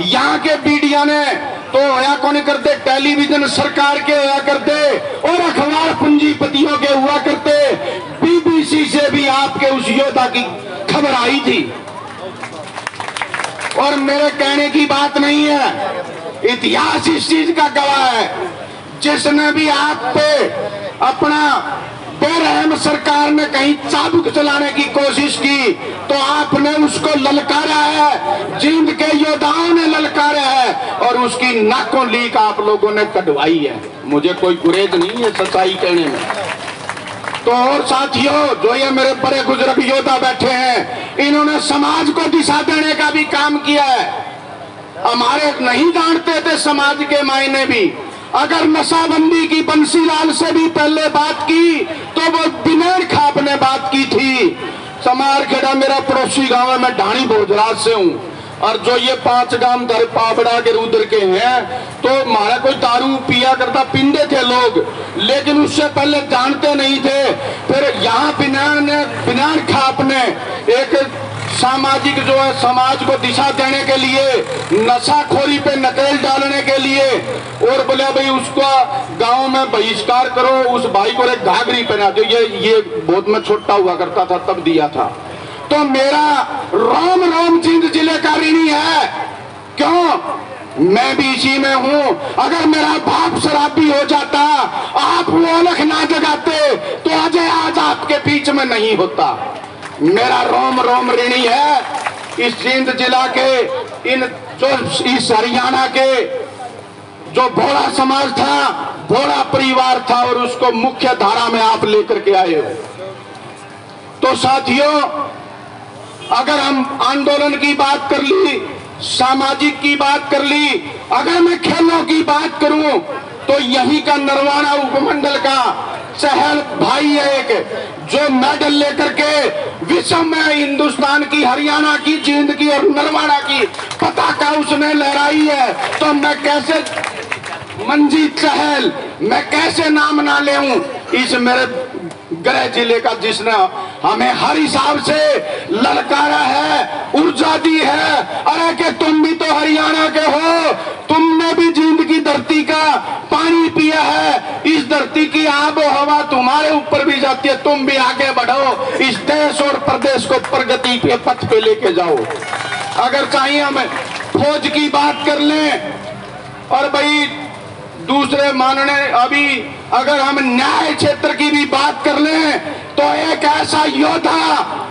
यहाँ के मीडिया ने तो होया कौन करते, टेलीविजन सरकार के होया करते और अखबार पूंजीपतियों के हुआ करते। बीबीसी से भी आपके उस योद्धा की खबर आई थी। और मेरे कहने की बात नहीं है, इतिहास इस चीज का गवाह है। जिसने भी आप पे अपना बेरहम सरकार ने कहीं चाबुक चलाने की कोशिश की तो आपने उसको ललकारा है, जींद के योद्धाओं ने ललकारा है और उसकी नाकों लीक आप लोगों ने कटवाई है। मुझे कोई गुरेज नहीं है सच्चाई कहने में। तो और साथियों, जो ये मेरे बड़े बुजुर्ग योद्धा बैठे हैं, इन्होंने समाज को दिशा देने का भी काम किया है। हमारे नहीं जानते थे समाज के मायने भी। अगर नशाबंदी की बंसीलाल से भी पहले बात की तो वो बिनेर खाप ने बात की थी। समारखेड़ा मेरा पड़ोसी गांव है, मैं ढाणी भोजराज से हूँ। और जो ये 5 गांव धर पावड़ा के रुद्र के हैं, तो हमारा कोई दारू पिया करता, पींदे थे लोग, लेकिन उससे पहले जानते नहीं थे। फिर यहाँ बिनार खाप ने एक सामाजिक जो है समाज को दिशा देने के लिए, नशाखोरी पे नकेल डालने के लिए, और बोले भाई उसका गांव में बहिष्कार करो, उस भाई को एक घाघरी पहना दो। ये बहुत मैं छोटा हुआ करता था तब दिया था। तो मेरा रोम रोम जींद जिले का ऋणी है। क्यों? मैं भी इसी में हूं। अगर मेरा बाप शराबी हो जाता, आप वो अलख ना जगाते, तो अजय आज आपके बीच में नहीं होता। मेरा रोम रोम ऋणी है इस जींद जिला के, इन जो इस हरियाणा के जो भोला समाज था, भोला परिवार था, और उसको मुख्य धारा में आप लेकर के आए हो। तो साथियों, अगर हम आंदोलन की बात कर ली, सामाजिक की बात कर ली, अगर मैं खेलों की बात करूं तो यहीं का नरवाड़ा उपमंडल का चहल भाई है एक, जो मेडल लेकर के विश्व में हिंदुस्तान की, हरियाणा की, जींद की और नरवाड़ा की पताका उसने लहराई है। तो मैं कैसे मंजीत चहल, मैं कैसे नाम ना लेऊं इस मेरे गृह जिले का, जिसने हमें हर हिसाब से ललकारा है, ऊर्जा दी है। अरे कि तुम भी तो हरियाणा के हो, तुमने भी जींद की धरती का पानी पिया है, इस धरती की आबो हवा तुम्हारे ऊपर भी जाती है। तुम भी आगे बढ़ो, इस देश और प्रदेश को प्रगति के पथ पे लेके जाओ। अगर चाहिए हम फौज की बात कर लें, और भाई दूसरे मानने, अभी अगर हम न्याय क्षेत्र की भी बात कर लें तो एक ऐसा योद्धा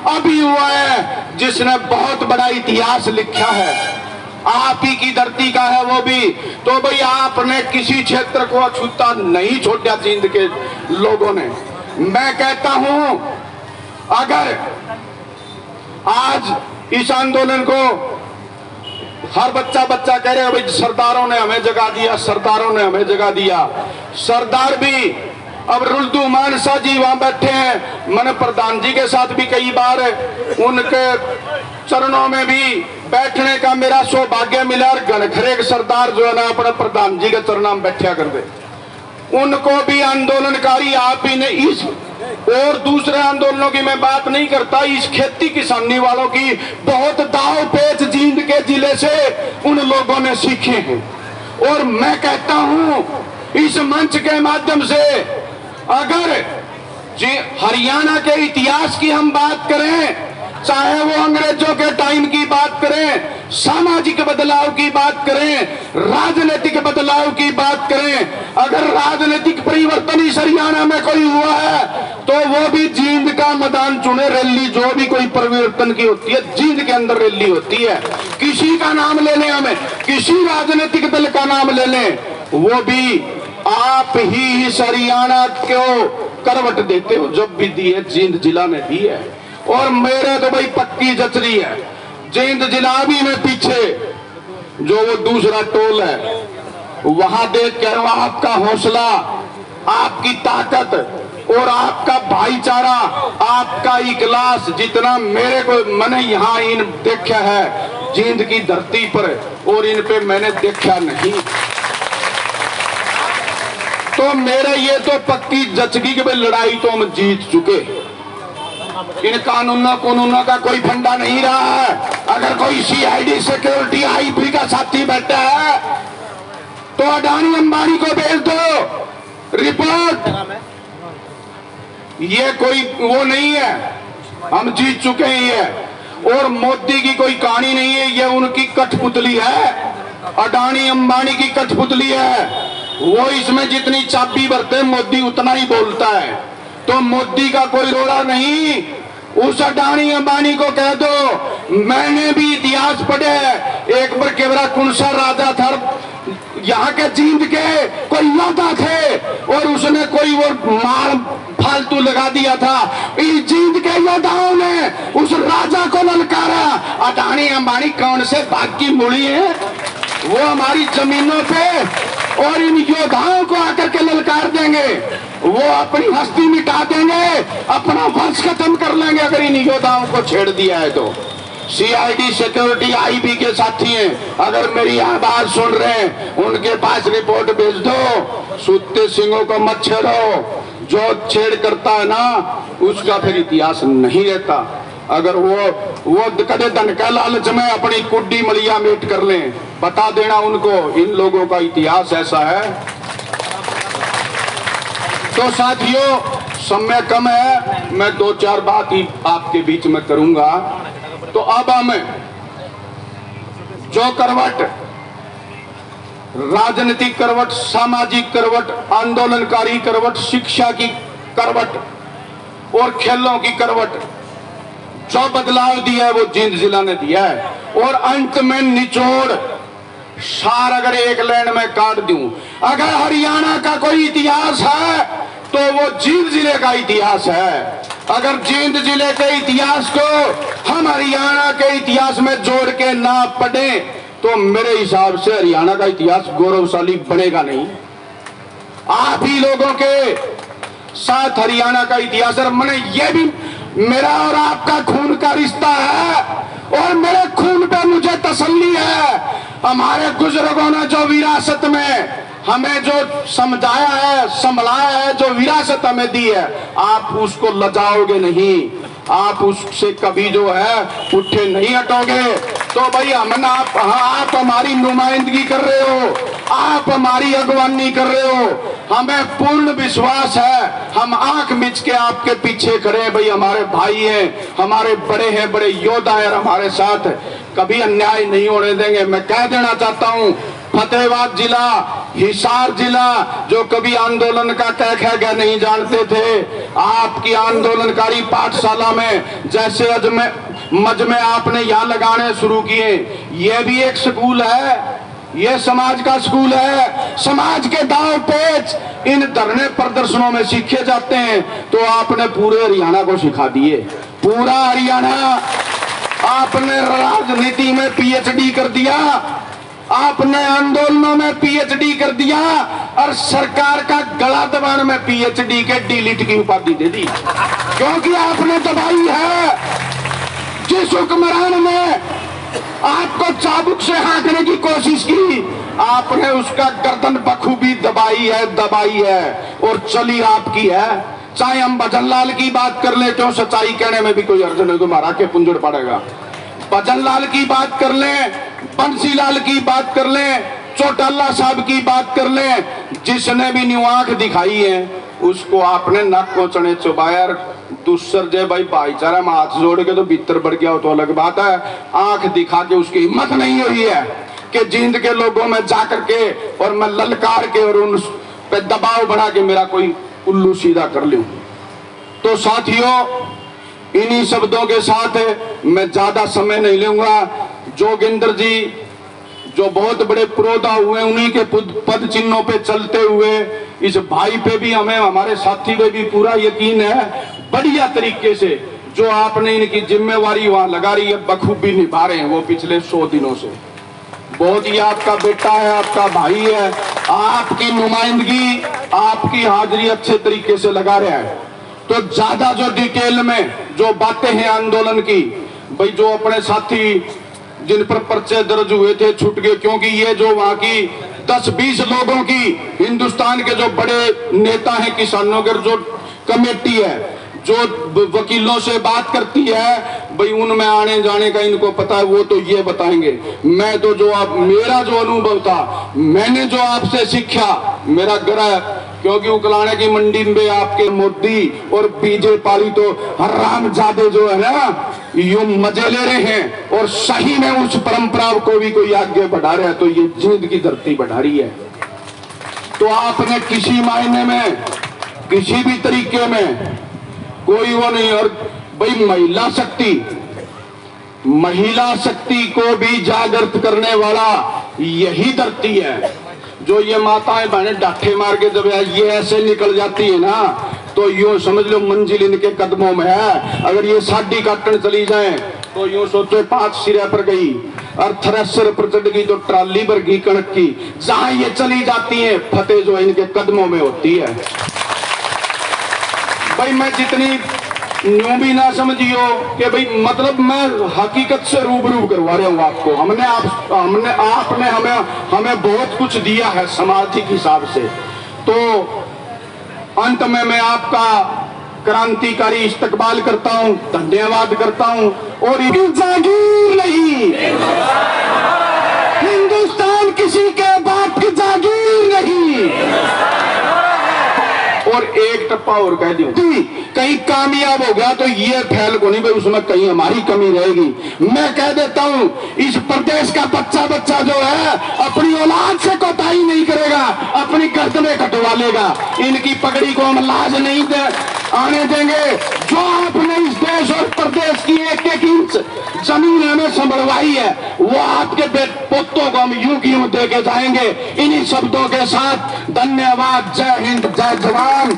अभी हुआ है जिसने बहुत बड़ा इतिहास लिखा है, आप ही की धरती का है वो भी। तो भाई आपने किसी क्षेत्र को अछूता नहीं छोड़ा जींद के लोगों ने। मैं कहता हूं, अगर आज इस आंदोलन को हर बच्चा कह रहे हैं भाई सरदारों ने हमें जगा दिया, सरदारों ने हमें जगा दिया। सरदार भी, अब रुल्दू मानसा जी वहां बैठे हैं, मैंने प्रधान जी के साथ भी कई बार उनके चरणों में भी बैठने का मेरा सौभाग्य मिला। और घनखरे सरदार जो है ना, अपने प्रधान जी के चरणों में बैठा कर दे। उनको भी आंदोलनकारी आप ही ने, इस और दूसरे आंदोलनों की मैं बात नहीं करता, इस खेती किसानी वालों की बहुत दाव पेच जींद के जिले से उन लोगों ने सीखे हैं। और मैं कहता हूं, इस मंच के माध्यम से अगर हरियाणा के इतिहास की हम बात करें, चाहे वो अंग्रेजों के टाइम की बात करें, सामाजिक बदलाव की बात करें, राजनीतिक बदलाव की बात करें, अगर राजनीतिक परिवर्तन इस हरियाणा में कोई हुआ है तो वो भी जींद का मैदान चुने। रैली जो भी कोई परिवर्तन की होती है, जींद के अंदर रैली होती है। किसी का नाम ले लें, हमें किसी राजनीतिक दल का नाम ले लें, वो भी आप ही इस हरियाणा को करवट देते हो। जब भी दी है जींद जिला ने दी है। और मेरे तो भाई पक्की जचरी है, जींद जिला भी में पीछे जो वो दूसरा टोल है, वहां देख कर आपका हौसला, आपकी ताकत और आपका भाईचारा, आपका इखलास, जितना मेरे को मैंने यहाँ इन देखा है जींद की धरती पर, और इन पे मैंने देखा नहीं। तो मेरे ये तो पक्की जचगी कि भाई लड़ाई तो हम जीत चुके। इन कानूनों का कोई फंडा नहीं रहा है। अगर कोई सीआईडी सिक्योरिटी आईबी का साथी बैठा है तो अडानी अंबानी को भेज दो रिपोर्ट। ये कोई वो नहीं है, हम जीत चुके हैं ये। और मोदी की कोई कहानी नहीं है, ये उनकी कठपुतली है, अडानी अंबानी की कठपुतली है। वो इसमें जितनी चाबी भरते मोदी उतना ही बोलता है। तो मोदी का कोई रोड़ा नहीं। उस अडानी अंबानी को कह दो मैंने भी इतिहास पढ़े है। एक बार केवरा कुंसा राजा था, यहाँ के जींद के कोई योद्धा थे और उसने कोई वो मार फालतू लगा दिया था। इस जींद के योद्धाओं ने उस राजा को ललकारा। अडानी अंबानी कौन से भाग की मूली है? वो हमारी जमीनों पे और इन योद्धाओं को आकर के ललकार देंगे। वो अपनी हस्ती मिटा देंगे, अपना वंश खत्म कर लेंगे अगर इन योद्धाओं को छेड़ दिया है तो। सीआईडी सिक्योरिटी आईबी के साथी हैं, अगर मेरी आवाज सुन रहे हैं उनके पास रिपोर्ट भेज दो। सूते सिंहों को मत छेड़ो। जो छेड़ करता है ना उसका फिर इतिहास नहीं रहता। अगर वो कदे धन का लालच में अपनी कुड्डी मलिया मीट कर लें, बता देना उनको इन लोगों का इतिहास ऐसा है। तो साथियों समय कम है, मैं 2-4 बात ही आपके बीच में करूंगा। तो अब हम जो करवट, राजनीतिक करवट, सामाजिक करवट, आंदोलनकारी करवट, शिक्षा की करवट और खेलों की करवट, जो बदलाव दिया है वो जींद जिला ने दिया है। और अंत में निचोड़ सार अगर एक लाइन में काट दूं, अगर हरियाणा का कोई इतिहास है तो वो जींद जिले का इतिहास है। अगर जींद जिले के इतिहास को हम हरियाणा के इतिहास में जोड़ के ना पढ़े तो मेरे हिसाब से हरियाणा का इतिहास गौरवशाली बनेगा नहीं। आप ही लोगों के साथ हरियाणा का इतिहास, और मैंने ये भी, मेरा और आपका खून का रिश्ता है और मेरे खून पे मुझे तसल्ली है। हमारे बुजुर्गों ने जो विरासत में हमें जो समझाया है, संभलाया है, जो विरासत हमें दी है, आप उसको लजाओगे नहीं, आप उससे कभी जो है उठे नहीं हटोगे। तो भाई आप हमारी नुमाइंदगी कर रहे हो, आप हमारी अगवानी कर रहे हो, हमें पूर्ण विश्वास है, हम आंख मिच के आपके पीछे खड़े हैं। भाई हमारे भाई हैं, हमारे बड़े हैं, बड़े योद्धा हैं, हमारे साथ कभी अन्याय नहीं होने देंगे। मैं कह देना चाहता हूं, फतेहाबाद जिला, हिसार जिला, जो कभी आंदोलन का कह नहीं जानते थे, आपकी आंदोलनकारी पाठशाला में जैसे मजमे आपने यहाँ लगाने शुरू किए, ये भी एक स्कूल है, ये समाज का स्कूल है। समाज के दांव पेच इन धरने प्रदर्शनों में सीखे जाते हैं। तो आपने पूरे हरियाणा को सिखा दिए, पूरा हरियाणा आपने राजनीति में पीएचडी कर दिया, आपने आंदोलनों में पीएचडी कर दिया और सरकार का गला दबाने में पीएचडी के डीलिट की उपाधि दे दी, क्योंकि आपने दबाई है। जिस हुक्मरान ने आपको चाबुक से हाँकने की कोशिश की, आपने उसका गर्दन बखूबी दबाई है और चली आपकी है। चाहे हम भजनलाल की बात कर ले, क्यों सच्चाई कहने में भी कोई अर्ज नहीं, को मारा के पुंजड़ पड़ेगा। भजनलाल की बात कर ले, बंसीलाल की बात कर ले, चौटाला साहब की बात कर ले, जिसने भी न्यू आंख दिखाई है उसको आपने नाक को चने चुबाया। दूसर जय भाईचारा में हाथ जोड़ के तो भीतर बढ़ गया हो तो अलग बात है। आंख दिखा के उसकी हिम्मत नहीं हुई है कि जींद के लोगों में जाकर के और मैं ललकार के और उन पे दबाव बढ़ा के मेरा कोई उल्लू सीधा कर लूं। तो साथियों, इन्हीं शब्दों के साथ मैं ज्यादा समय नहीं लूंगा। जोगिंदर जी जो बहुत बड़े पुरोधा हुए, उन्हीं के पद चिन्हों पे चलते हुए इस भाई पे भी, हमें हमारे साथी पे भी पूरा यकीन है। बढ़िया तरीके से जो आपने इनकी जिम्मेवारी वहां लगा रही है बखूबी निभा रहे हैं वो पिछले 100 दिनों से। बहुत ही आपका बेटा है, आपका भाई है, आपकी नुमाइंदगी, आपकी हाजिरी अच्छे तरीके से लगा रहा है। तो ज्यादा जो डिटेल में जो बातें हैं आंदोलन की, भाई जो अपने साथी जिन पर पर्चे दर्ज हुए थे छूट गए, क्योंकि ये जो वहां की 10-20 लोगों की, हिंदुस्तान के जो बड़े नेता हैं, किसानों के जो कमेटी है, जो वकीलों से बात करती है भाई उनमें आने जाने का इनको पता है, वो तो ये बताएंगे। मैं तो जो आप मेरा जो अनुभव था, मैंने जो आपसे सीखा, मेरा ग्रह, क्योंकि उकलाने की मंडी में आपके मोदी और बीजेपी तो हरामजादे जो है ना यूं मजे ले रहे हैं और सही में उस परंपरा को भी कोई आगे बढ़ा रहा है तो ये जींद की धरती बढ़ा रही है। तो आपने किसी मायने में किसी भी तरीके में कोई वो नहीं। और भाई महिला शक्ति को भी जागृत करने वाला यही धरती है। जो ये माताएं बहनें डांठे मार के जब ये ऐसे निकल जाती है ना तो यूं समझ लो मंजिल इनके कदमों में है। अगर ये साड़ी काटने चली जाए तो यूं सोचो 5 सिरे पर गई और थ्रेसर पर चढ़ गई तो ट्राली पर गई कणक की। जहां ये चली जाती है फतेह जो इनके कदमों में होती है। भाई मैं जितनी यूं भी ना समझियो कि भाई मतलब मैं हकीकत से रूबरू करवा रहा हूं आपको। आपने हमें बहुत कुछ दिया है सामाजिक हिसाब से। तो अंत में मैं आपका क्रांतिकारी इस्तकबाल करता हूं, धन्यवाद करता हूं। और जागीर नहीं, हिंदुस्तान किसी के बाप की जागीर नहीं। और एक टप्पा और कह दूं, कहीं कामयाब हो गया तो ये फैल को नहीं भाई उसमें कहीं हमारी कमी रहेगी। मैं कह देता हूं इस प्रदेश का बच्चा जो है अपनी औलाद से कोताही नहीं करेगा, अपनी गर्दनें कटवा लेगा। इनकी पगड़ी को हम लाज नहीं आने देंगे। जो आपने इस देश और प्रदेश की एक इंच जमीन हमें संभलवाई है वो आपके पोतों को हम यूं की यूं दे के जाएंगे। इन्हीं शब्दों के साथ धन्यवाद। जय हिंद, जय जवान।